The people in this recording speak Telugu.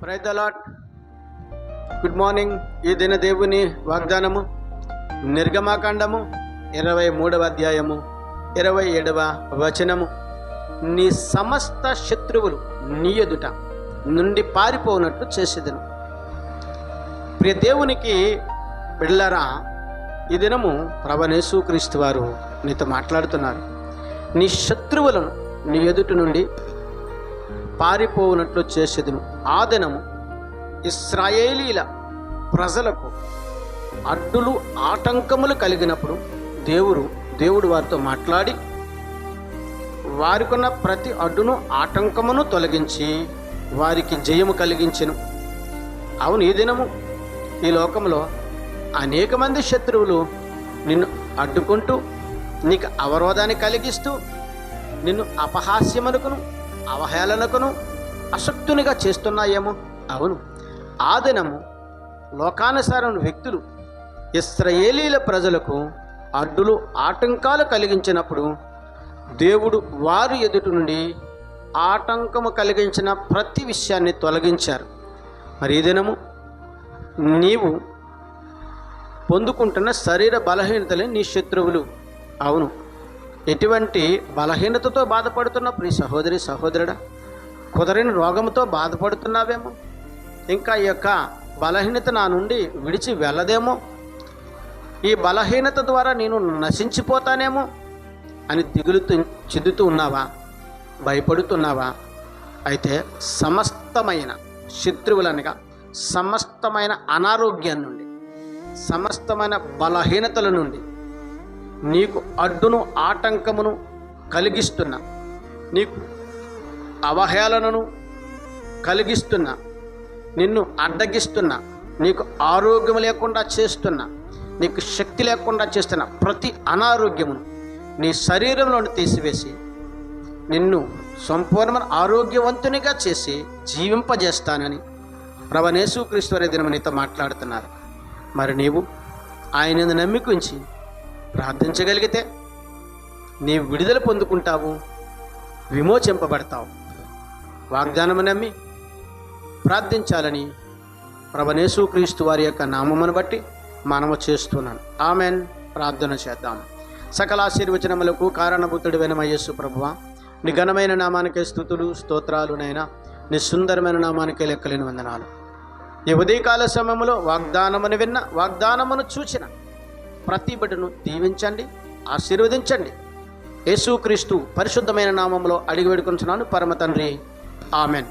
Praise the Lord. Good morning. ఈ దిన దేవుని వాగ్దానము నిర్గమాకాండము 23వ అధ్యాయము 27వ వచనము. నీ సమస్త శత్రువులు నీ ఎదుట నుండి పారిపోనట్లు చేసేదను. ప్రియ దేవునికి బిడ్డలారా, ఈ దినము ప్రభువైన యేసుక్రీస్తు వారు నీతో మాట్లాడుతున్నారు. నీ శత్రువులను నీ ఎదుట నుండి పారిపోనట్లు చేసేదను. ఆ దినము ఇశ్రాయేలీల ప్రజలకు అడ్డులు ఆటంకములు కలిగినప్పుడు దేవుడు వారితో మాట్లాడి వారికున్న ప్రతి అడ్డును ఆటంకమును తొలగించి వారికి జయము కలిగించెను. అవును, ఈ దినము ఈ లోకంలో అనేక మంది శత్రువులు నిన్ను అడ్డుకుంటూ నీకు అవరోధాన్ని కలిగిస్తూ నిన్ను అపహాస్యమునకును అవహేళనకును అశక్తునిగా చేస్తున్నాయేమో. అవును, ఆ దినము లోకానుసారమైన వ్యక్తులు ఇశ్రాయేలీల ప్రజలకు అడ్డులు ఆటంకాలు కలిగించినప్పుడు దేవుడు వారి ఎదుటి నుండి ఆటంకము కలిగించిన ప్రతి విషయాన్ని తొలగించారు. మరి ఈ దినము నీవు పొందుకుంటున్న శరీర బలహీనతలే నీ శత్రువులు. అవును, ఎటువంటి బలహీనతతో బాధపడుతున్నప్పుడు ఈ సహోదరుడా, కుదరని రోగంతో బాధపడుతున్నావేమో, ఇంకా ఈ యొక్క బలహీనత నా నుండి విడిచి వెళ్ళదేమో, ఈ బలహీనత ద్వారా నేను నశించిపోతానేమో అని దిగులు చెందుతూ ఉన్నావా, భయపడుతున్నావా? అయితే సమస్తమైన శత్రువులనగా సమస్తమైన అనారోగ్యం నుండి, సమస్తమైన బలహీనతల నుండి, నీకు అడ్డును ఆటంకమును కలిగిస్తున్నా, నీకు అవహేళనను కలిగిస్తున్నా, నిన్ను అడ్డగిస్తున్నా, నీకు ఆరోగ్యం లేకుండా చేస్తున్నా, నీకు శక్తి లేకుండా చేస్తున్న ప్రతి అనారోగ్యమును నీ శరీరంలోని తీసివేసి నిన్ను సంపూర్ణమైన ఆరోగ్యవంతునిగా చేసి జీవింపజేస్తానని ప్రభువైన యేసుక్రీస్తు వారి దినము నీతో మాట్లాడుతున్నారు. మరి నీవు ఆయన నమ్మికుంచి ప్రార్థించగలిగితే నీవు విడుదల పొందుకుంటావు, విమోచింపబడతావు. వాగ్దానము నమ్మి ప్రార్థించాలని ప్రభువైన యేసుక్రీస్తు వారి యొక్క నామమును బట్టి మనము చేస్తున్నాను. ఆమెన్. ప్రార్థన చేద్దాం. సకల ఆశీర్వచనములకు కారణభూతుడివైన యేసు ప్రభువా, నీ ఘనమైన నామానికే స్తుతులు స్తోత్రాలునైనా, నీ సుందరమైన నామానికే లెక్కలేని వందనాలు. ఈ ఉదయకాల సమయంలో వాగ్దానమును విన్న, వాగ్దానమును చూచిన ప్రతి బిడ్డను దీవించండి, ఆశీర్వదించండి. యేసుక్రీస్తు పరిశుద్ధమైన నామంలో అడిగి వేడుకొంచున్నాను పరమ తండ్రి. ఆమెన్.